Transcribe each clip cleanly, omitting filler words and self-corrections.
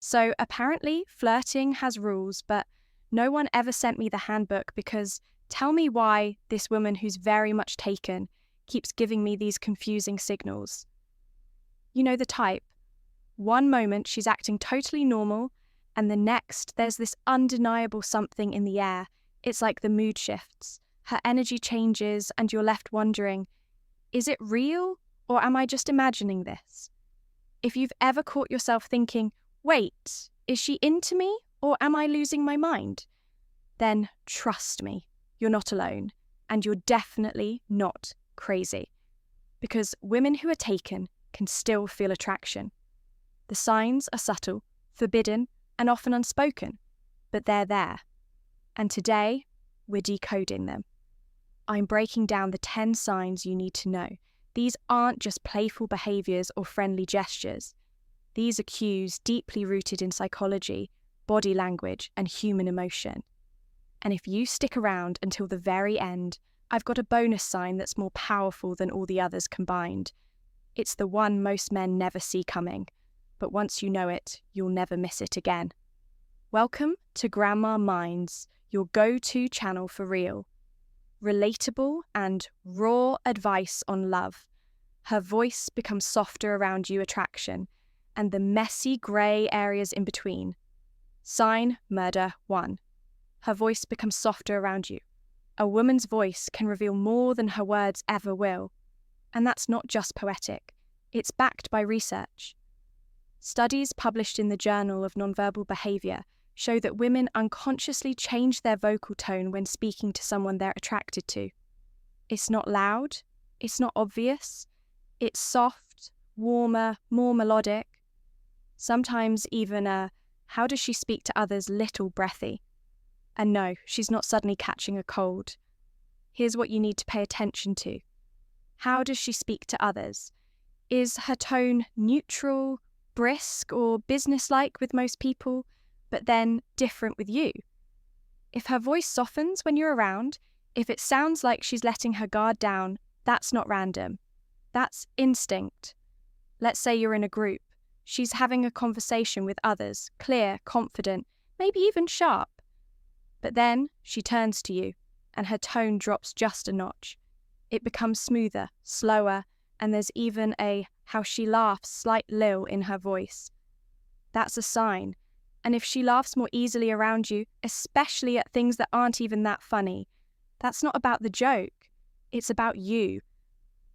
So apparently, flirting has rules, but no one ever sent me the handbook because tell me why this woman who's very much taken keeps giving me these confusing signals. You know the type. One moment she's acting totally normal, and the next there's this undeniable something in the air. It's like the mood shifts, her energy changes, and you're left wondering, is it real or am I just imagining this? If you've ever caught yourself thinking, wait, is she into me or am I losing my mind? Then trust me, you're not alone, and you're definitely not crazy. Because women who are taken can still feel attraction. The signs are subtle, forbidden, and often unspoken, but they're there. And today, we're decoding them. I'm breaking down the 10 signs you need to know. These aren't just playful behaviours or friendly gestures. These are cues deeply rooted in psychology, body language, and human emotion. And if you stick around until the very end, I've got a bonus sign that's more powerful than all the others combined. It's the one most men never see coming, but once you know it, you'll never miss it again. Welcome to Grandma Minds, your go-to channel for real, relatable and raw advice on love. Her voice becomes softer around you attraction, and the messy grey areas in between. Sign murder 1. Her voice becomes softer around you. A woman's voice can reveal more than her words ever will. And that's not just poetic. It's backed by research. Studies published in the Journal of Nonverbal Behavior show that women unconsciously change their vocal tone when speaking to someone they're attracted to. It's not loud, it's not obvious, it's soft, warmer, more melodic. Sometimes even how does she speak to others little breathy. And no, she's not suddenly catching a cold. Here's what you need to pay attention to. How does she speak to others? Is her tone neutral, brisk, or businesslike with most people, but then different with you? If her voice softens when you're around, if it sounds like she's letting her guard down, that's not random. That's instinct. Let's say you're in a group. She's having a conversation with others, clear, confident, maybe even sharp. But then she turns to you, and her tone drops just a notch. It becomes smoother, slower, and there's even a how she laughs slight lilt in her voice. That's a sign. And if she laughs more easily around you, especially at things that aren't even that funny, that's not about the joke. It's about you.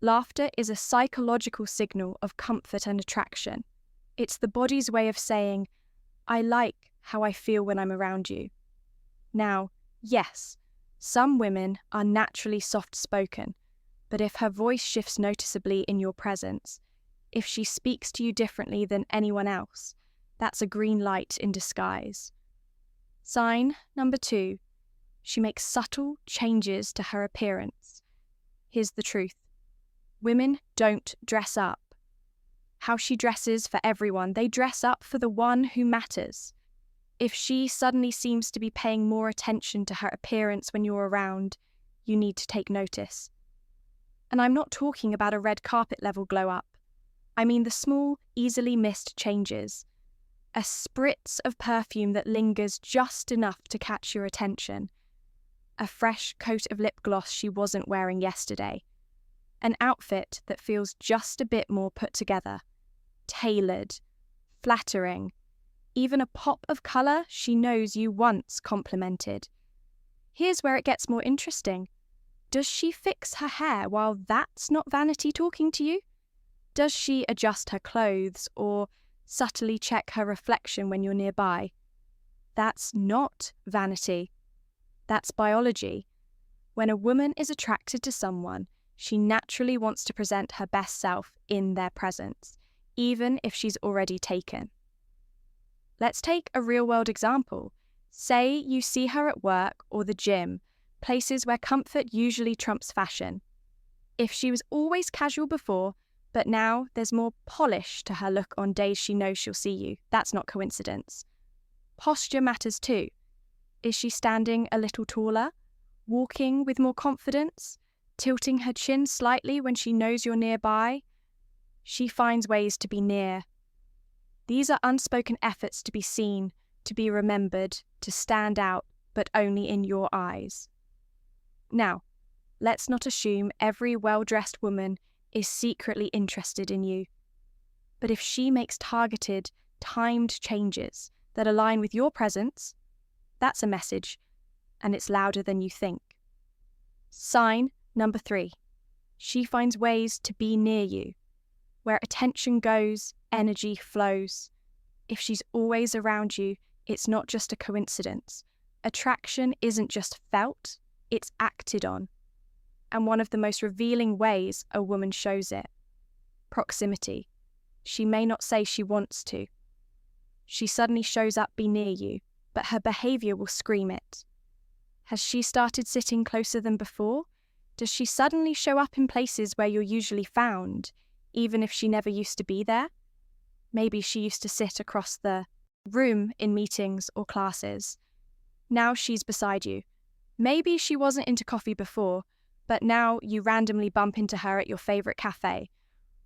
Laughter is a psychological signal of comfort and attraction. It's the body's way of saying, I like how I feel when I'm around you. Now, yes, some women are naturally soft-spoken, but if her voice shifts noticeably in your presence, if she speaks to you differently than anyone else, that's a green light in disguise. Sign number 2, she makes subtle changes to her appearance. Here's the truth. Women don't dress up. How she dresses for everyone, they dress up for the one who matters. If she suddenly seems to be paying more attention to her appearance when you're around, you need to take notice. And I'm not talking about a red carpet level glow up. I mean the small, easily missed changes. A spritz of perfume that lingers just enough to catch your attention. A fresh coat of lip gloss she wasn't wearing yesterday. An outfit that feels just a bit more put together. Tailored. Flattering. Even a pop of colour she knows you once complimented. Here's where it gets more interesting. Does she fix her hair while that's not vanity talking to you? Does she adjust her clothes or subtly check her reflection when you're nearby? That's not vanity. That's biology. When a woman is attracted to someone, she naturally wants to present her best self in their presence, even if she's already taken. Let's take a real-world example. Say you see her at work or the gym, places where comfort usually trumps fashion. If she was always casual before, but now there's more polish to her look on days she knows she'll see you, that's not coincidence. Posture matters too. Is she standing a little taller? Walking with more confidence? Tilting her chin slightly when she knows you're nearby? She finds ways to be near. These are unspoken efforts to be seen, to be remembered, to stand out, but only in your eyes. Now, let's not assume every well-dressed woman is secretly interested in you. But if she makes targeted, timed changes that align with your presence, that's a message, and it's louder than you think. Sign number 3. She finds ways to be near you. Where attention goes, energy flows. If she's always around you, it's not just a coincidence. Attraction isn't just felt, it's acted on. And one of the most revealing ways a woman shows it: proximity. She may not say she wants to. She suddenly shows up be near you, but her behaviour will scream it. Has she started sitting closer than before? Does she suddenly show up in places where you're usually found, even if she never used to be there? Maybe she used to sit across the room in meetings or classes. Now she's beside you. Maybe she wasn't into coffee before, but now you randomly bump into her at your favourite cafe.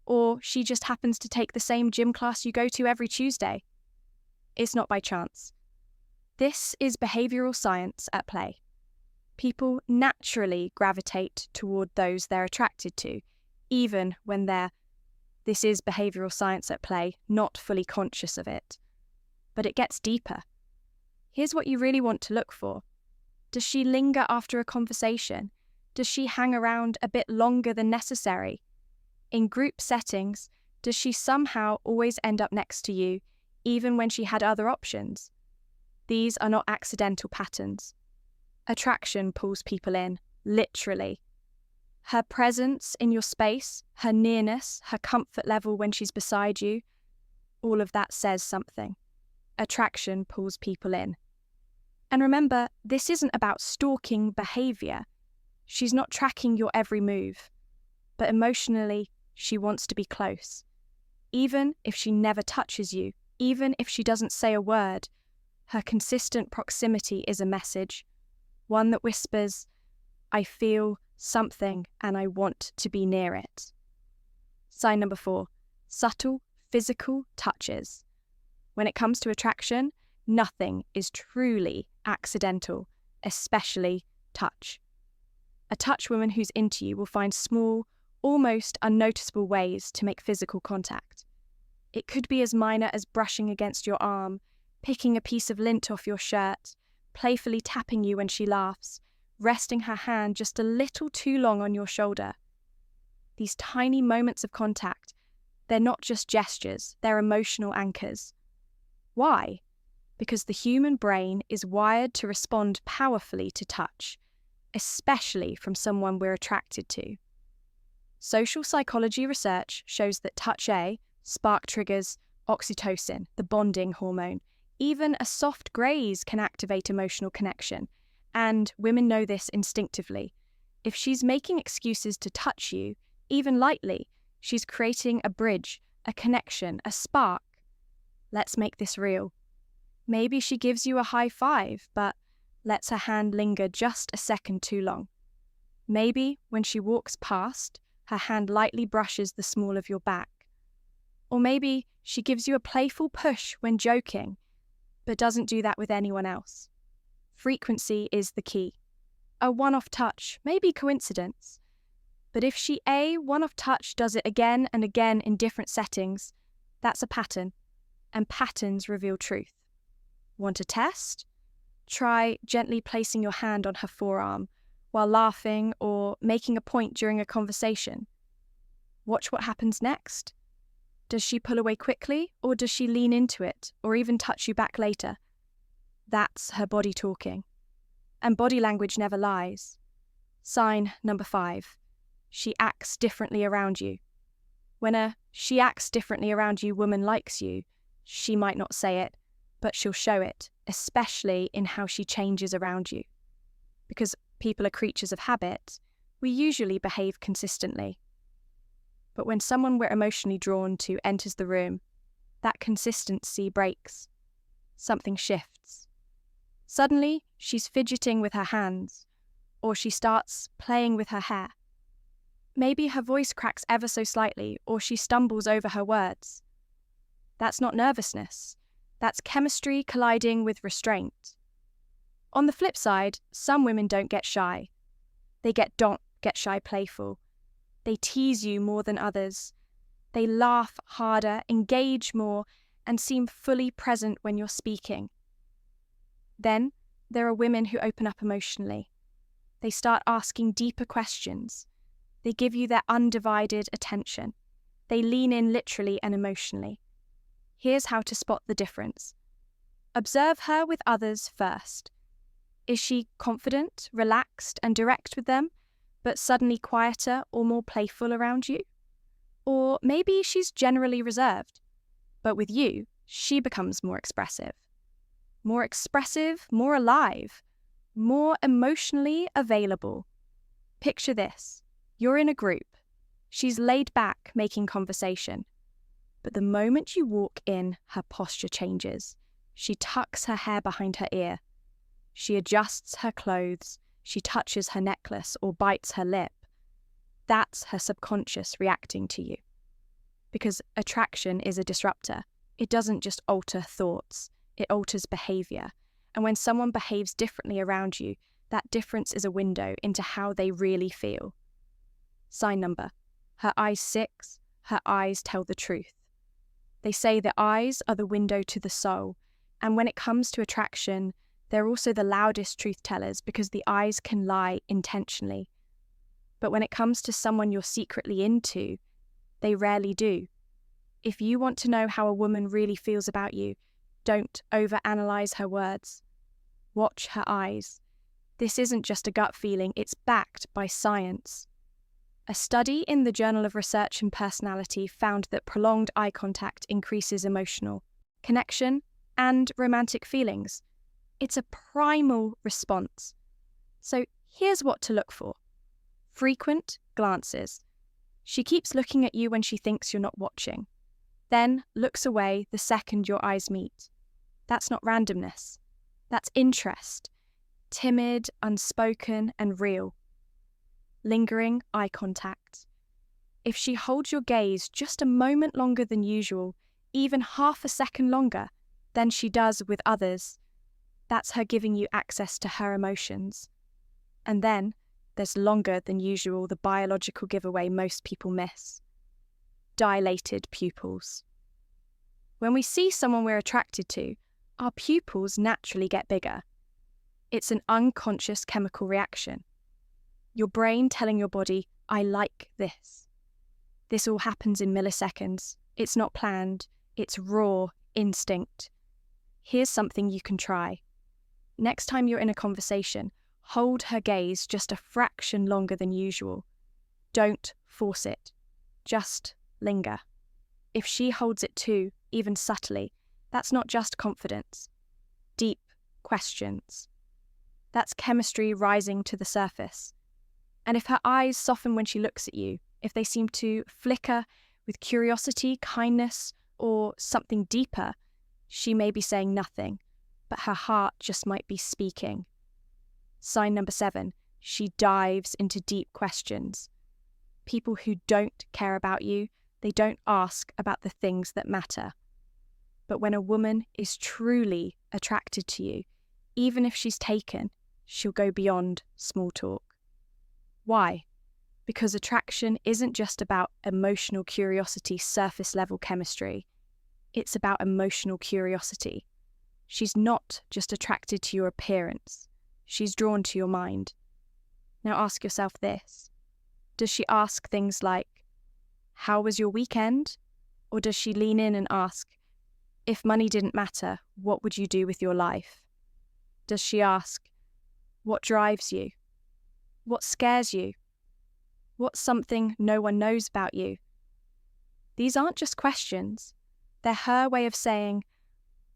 Or she just happens to take the same gym class you go to every Tuesday. It's not by chance. This is behavioural science at play. People naturally gravitate toward those they're attracted to, even when this is behavioural science at play, not fully conscious of it. But it gets deeper. Here's what you really want to look for. Does she linger after a conversation? Does she hang around a bit longer than necessary? In group settings, does she somehow always end up next to you, even when she had other options? These are not accidental patterns. Attraction pulls people in, literally. Her presence in your space, her nearness, her comfort level when she's beside you, all of that says something. Attraction pulls people in. And remember, this isn't about stalking behaviour. She's not tracking your every move. But emotionally, she wants to be close. Even if she never touches you, even if she doesn't say a word, her consistent proximity is a message. One that whispers, I feel something and I want to be near it. Sign number 4, subtle physical touches. When it comes to attraction, nothing is truly accidental, especially touch. A touch woman who's into you will find small, almost unnoticeable ways to make physical contact. It could be as minor as brushing against your arm, picking a piece of lint off your shirt, playfully tapping you when she laughs, resting her hand just a little too long on your shoulder. These tiny moments of contact, they're not just gestures, they're emotional anchors. Why? Because the human brain is wired to respond powerfully to touch, especially from someone we're attracted to. Social psychology research shows that touch spark triggers oxytocin, the bonding hormone. Even a soft graze can activate emotional connection, and women know this instinctively. If she's making excuses to touch you, even lightly, she's creating a bridge, a connection, a spark. Let's make this real. Maybe she gives you a high five, but lets her hand linger just a second too long. Maybe when she walks past, her hand lightly brushes the small of your back. Or maybe she gives you a playful push when joking, but doesn't do that with anyone else. Frequency is the key. A one-off touch may be coincidence, but if she one-off touch does it again and again in different settings, that's a pattern, and patterns reveal truth. Want a test? Try gently placing your hand on her forearm while laughing or making a point during a conversation. Watch what happens next. Does she pull away quickly, or does she lean into it, or even touch you back later? That's her body talking. And body language never lies. Sign number 5. She acts differently around you. When a she acts differently around you woman likes you, she might not say it, but she'll show it, especially in how she changes around you. Because people are creatures of habit, we usually behave consistently. But when someone we're emotionally drawn to enters the room, that consistency breaks. Something shifts. Suddenly, she's fidgeting with her hands, or she starts playing with her hair. Maybe her voice cracks ever so slightly, or she stumbles over her words. That's not nervousness. That's chemistry colliding with restraint. On the flip side, some women don't get shy. They don't get shy playful. They tease you more than others. They laugh harder, engage more, and seem fully present when you're speaking. Then, there are women who open up emotionally. They start asking deeper questions. They give you their undivided attention. They lean in literally and emotionally. Here's how to spot the difference. Observe her with others first. Is she confident, relaxed, and direct with them, but suddenly quieter or more playful around you? Or maybe she's generally reserved, but with you, she becomes more expressive. More expressive, more alive, more emotionally available. Picture this. You're in a group. She's laid back, making conversation. But the moment you walk in, her posture changes. She tucks her hair behind her ear. She adjusts her clothes. She touches her necklace or bites her lip. That's her subconscious reacting to you. Because attraction is a disruptor. It doesn't just alter thoughts, it alters behavior. And when someone behaves differently around you, that difference is a window into how they really feel. Sign number. Her eyes 6, her eyes tell the truth. They say the eyes are the window to the soul, and when it comes to attraction, they're also the loudest truth tellers because the eyes can lie intentionally. But when it comes to someone you're secretly into, they rarely do. If you want to know how a woman really feels about you, don't overanalyze her words. Watch her eyes. This isn't just a gut feeling, it's backed by science. A study in the Journal of Research and Personality found that prolonged eye contact increases emotional connection and romantic feelings. It's a primal response. So here's what to look for. Frequent glances. She keeps looking at you when she thinks you're not watching, then looks away the second your eyes meet. That's not randomness. That's interest. Timid, unspoken, and real. Lingering eye contact. If she holds your gaze just a moment longer than usual, even half a second longer than she does with others, that's her giving you access to her emotions. And then there's longer than usual, the biological giveaway most people miss. Dilated pupils. When we see someone we're attracted to, our pupils naturally get bigger. It's an unconscious chemical reaction. Your brain telling your body, I like this. This all happens in milliseconds. It's not planned. It's raw instinct. Here's something you can try. Next time you're in a conversation, hold her gaze just a fraction longer than usual. Don't force it. Just linger. If she holds it too, even subtly, that's not just confidence. Deep questions. That's chemistry rising to the surface. And if her eyes soften when she looks at you, if they seem to flicker with curiosity, kindness, or something deeper, she may be saying nothing, but her heart just might be speaking. Sign number 7, she dives into deep questions. People who don't care about you, they don't ask about the things that matter. But when a woman is truly attracted to you, even if she's taken, she'll go beyond small talk. Why? Because attraction isn't just about emotional curiosity, surface level chemistry. It's about emotional curiosity. She's not just attracted to your appearance. She's drawn to your mind. Now ask yourself this. Does she ask things like, how was your weekend? Or does she lean in and ask, if money didn't matter, what would you do with your life? Does she ask, what drives you? What scares you? What's something no one knows about you? These aren't just questions. They're her way of saying,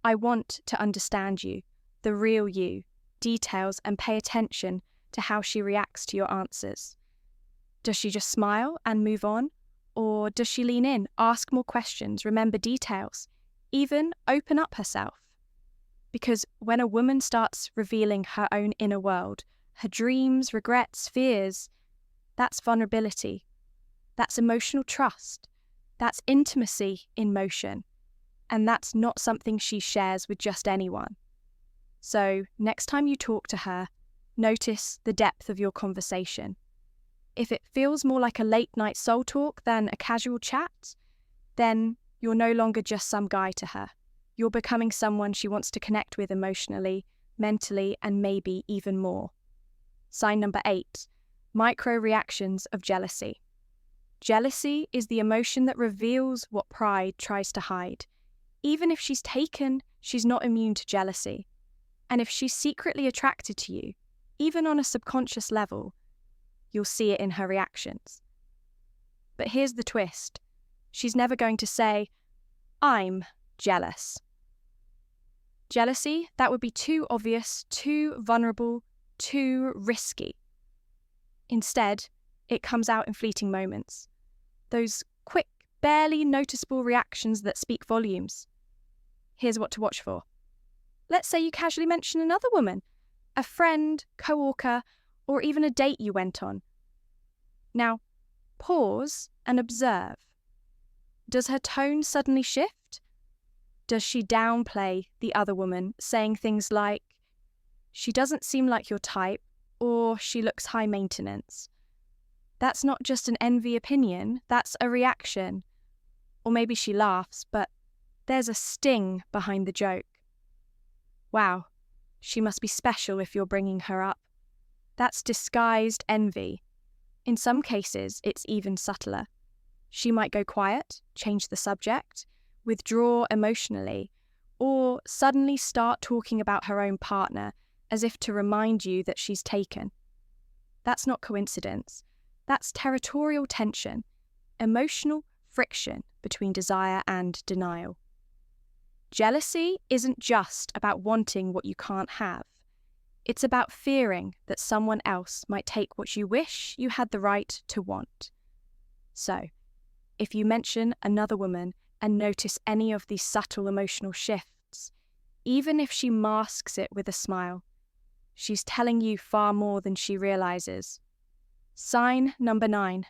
I want to understand you, the real you, details, and pay attention to how she reacts to your answers. Does she just smile and move on? Or does she lean in, ask more questions, remember details, even open up herself? Because when a woman starts revealing her own inner world, her dreams, regrets, fears, that's vulnerability. That's emotional trust. That's intimacy in motion. and that's not something she shares with just anyone. So, next time you talk to her, notice the depth of your conversation. If it feels more like a late-night soul talk than a casual chat, then you're no longer just some guy to her. You're becoming someone she wants to connect with emotionally, mentally, and maybe even more. Sign number 8, micro reactions of jealousy. Jealousy is the emotion that reveals what pride tries to hide. Even if she's taken, she's not immune to jealousy. And if she's secretly attracted to you, even on a subconscious level, you'll see it in her reactions. But here's the twist. She's never going to say, "I'm jealous." Jealousy, that would be too obvious, too vulnerable, too risky. Instead, it comes out in fleeting moments. Those quick, barely noticeable reactions that speak volumes. Here's what to watch for. Let's say you casually mention another woman, a friend, coworker, or even a date you went on. Now, pause and observe. Does her tone suddenly shift? Does she downplay the other woman, saying things like, "She doesn't seem like your type," or "She looks high maintenance"? That's not just an envy opinion, that's a reaction. Or maybe she laughs, but there's a sting behind the joke. "Wow, she must be special if you're bringing her up." That's disguised envy. In some cases, it's even subtler. She might go quiet, change the subject, withdraw emotionally, or suddenly start talking about her own partner as if to remind you that she's taken. That's not coincidence. That's territorial tension, emotional friction between desire and denial. Jealousy isn't just about wanting what you can't have. It's about fearing that someone else might take what you wish you had the right to want. So, if you mention another woman and notice any of these subtle emotional shifts, even if she masks it with a smile, she's telling you far more than she realizes. Sign number 9.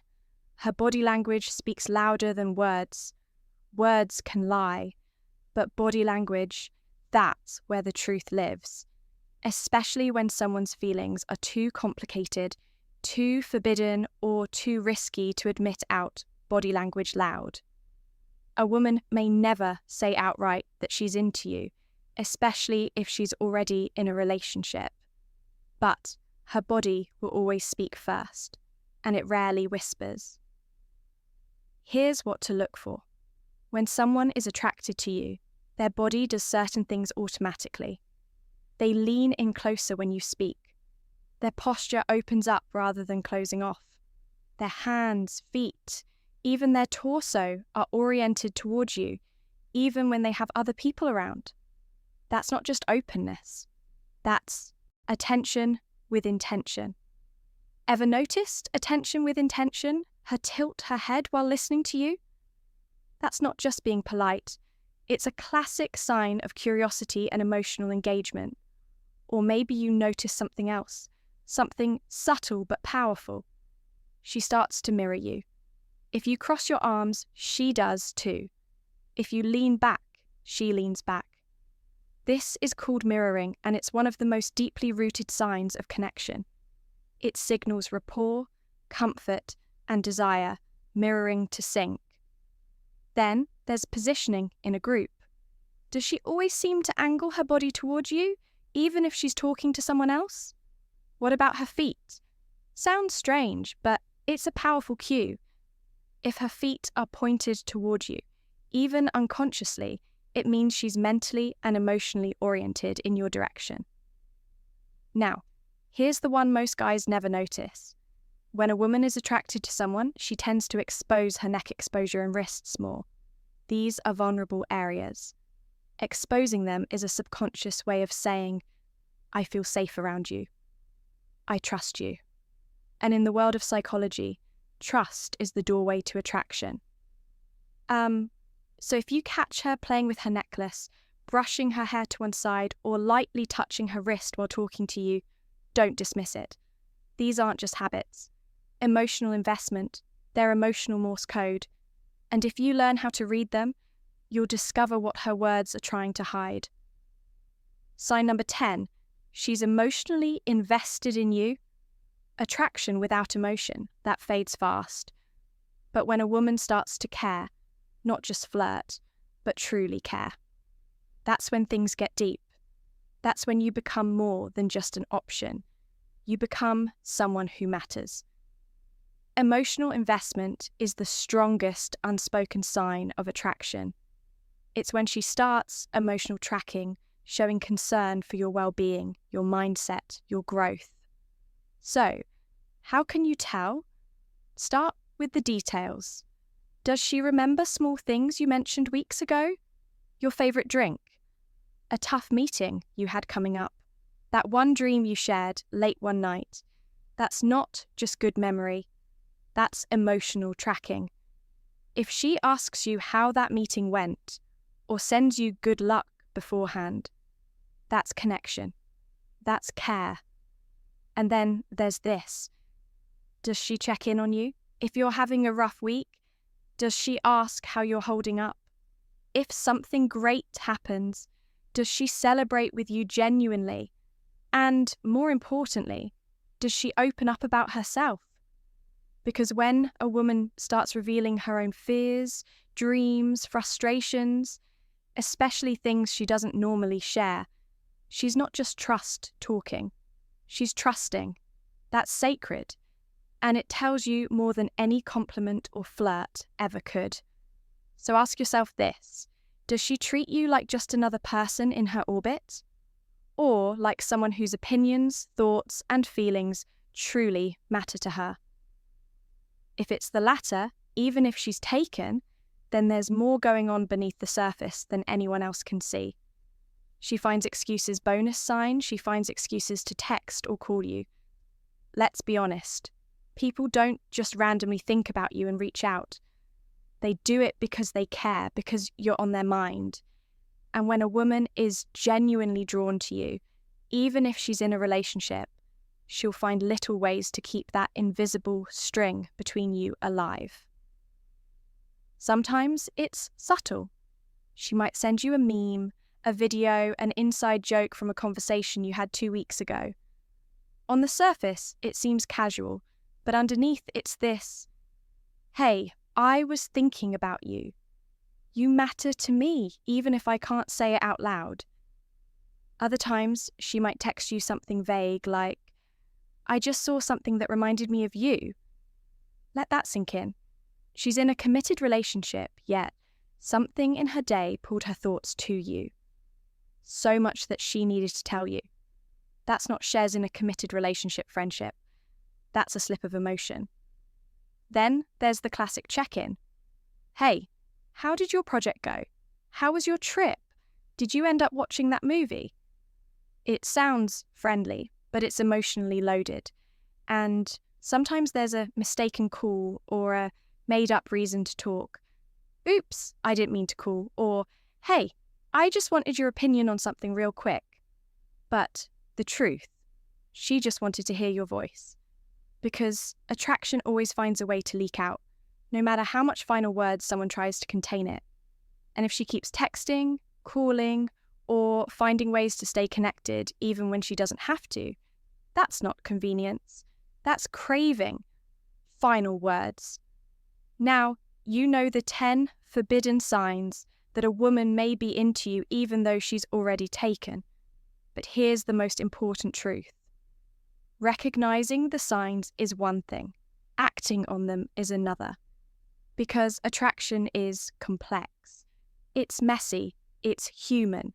Her body language speaks louder than words. Words can lie, but body language, that's where the truth lives. Especially when someone's feelings are too complicated, too forbidden, or too risky to admit out body language loud. A woman may never say outright that she's into you, especially if she's already in a relationship. But her body will always speak first, and it rarely whispers. Here's what to look for. When someone is attracted to you, their body does certain things automatically. They lean in closer when you speak. Their posture opens up rather than closing off. Their hands, feet, even their torso are oriented towards you, even when they have other people around. That's not just openness. That's attention with intention. Ever noticed attention with intention? Her tilt her head while listening to you? That's not just being polite. It's a classic sign of curiosity and emotional engagement. Or maybe you notice something else, something subtle but powerful. She starts to mirror you. If you cross your arms, she does too. If you lean back, she leans back. This is called mirroring, and it's one of the most deeply rooted signs of connection. It signals rapport, comfort, and desire, mirroring to sync. Then there's positioning in a group. Does she always seem to angle her body towards you, even if she's talking to someone else? What about her feet? Sounds strange, but it's a powerful cue. If her feet are pointed towards you, even unconsciously, it means she's mentally and emotionally oriented in your direction. Now, here's the one most guys never notice. When a woman is attracted to someone, she tends to expose her neck exposure and wrists more. These are vulnerable areas. Exposing them is a subconscious way of saying, "I feel safe around you. I trust you." And in the world of psychology, trust is the doorway to attraction. So if you catch her playing with her necklace, brushing her hair to one side, or lightly touching her wrist while talking to you, don't dismiss it. These aren't just habits. Emotional investment, they're emotional Morse code. And if you learn how to read them, you'll discover what her words are trying to hide. Sign number 10, she's emotionally invested in you. Attraction without emotion, that fades fast. But when a woman starts to care, not just flirt, but truly care, that's when things get deep. That's when you become more than just an option. You become someone who matters. Emotional investment is the strongest unspoken sign of attraction. It's when she starts emotional tracking, showing concern for your well-being, your mindset, your growth. So, how can you tell? Start with the details. Does she remember small things you mentioned weeks ago? Your favourite drink? A tough meeting you had coming up? That one dream you shared late one night? That's not just good memory. That's emotional tracking. If she asks you how that meeting went, or sends you good luck beforehand, that's connection. That's care. And then there's this. Does she check in on you? If you're having a rough week, does she ask how you're holding up? If something great happens, does she celebrate with you genuinely? And more importantly, does she open up about herself? Because when a woman starts revealing her own fears, dreams, frustrations, especially things she doesn't normally share, she's not just trust talking, she's trusting. That's sacred. And it tells you more than any compliment or flirt ever could. So ask yourself this: does she treat you like just another person in her orbit? Or like someone whose opinions, thoughts, and feelings truly matter to her? If it's the latter, even if she's taken, then there's more going on beneath the surface than anyone else can see. She finds excuses bonus sign, she finds excuses to text or call you. Let's be honest, people don't just randomly think about you and reach out. They do it because they care, because you're on their mind. And when a woman is genuinely drawn to you, even if she's in a relationship, she'll find little ways to keep that invisible string between you alive. Sometimes it's subtle. She might send you a meme, a video, an inside joke from a conversation you had 2 weeks ago. On the surface, it seems casual, but underneath it's this: hey, I was thinking about you. You matter to me, even if I can't say it out loud. Other times, she might text you something vague like, I just saw something that reminded me of you. Let that sink in. She's in a committed relationship, yet something in her day pulled her thoughts to you. So much that she needed to tell you. That's not shares in a committed relationship friendship. That's a slip of emotion. Then there's the classic check-in. Hey, how did your project go? How was your trip? Did you end up watching that movie? It sounds friendly, but it's emotionally loaded. And sometimes there's a mistaken call or a made-up reason to talk. Oops, I didn't mean to call. Or, hey, I just wanted your opinion on something real quick. But the truth, she just wanted to hear your voice. Because attraction always finds a way to leak out, no matter how much final words someone tries to contain it. And if she keeps texting, calling, or finding ways to stay connected even when she doesn't have to, that's not convenience. That's craving. Final words. Now, you know the 10 forbidden signs that a woman may be into you even though she's already taken. But here's the most important truth. Recognizing the signs is one thing. Acting on them is another. Because attraction is complex. It's messy. It's human.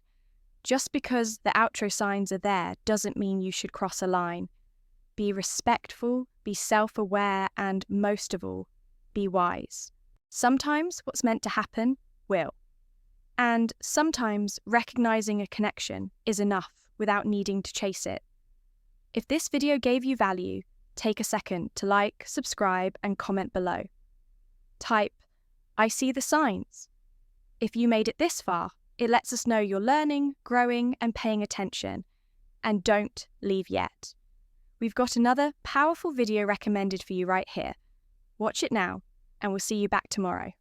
Just because the outro signs are there doesn't mean you should cross a line. Be respectful, be self-aware, and most of all, be wise. Sometimes what's meant to happen will. And sometimes recognizing a connection is enough without needing to chase it. If this video gave you value, take a second to like, subscribe, and comment below. Type, I see the signs. If you made it this far, it lets us know you're learning, growing, and paying attention. And don't leave yet. We've got another powerful video recommended for you right here. Watch it now, and we'll see you back tomorrow.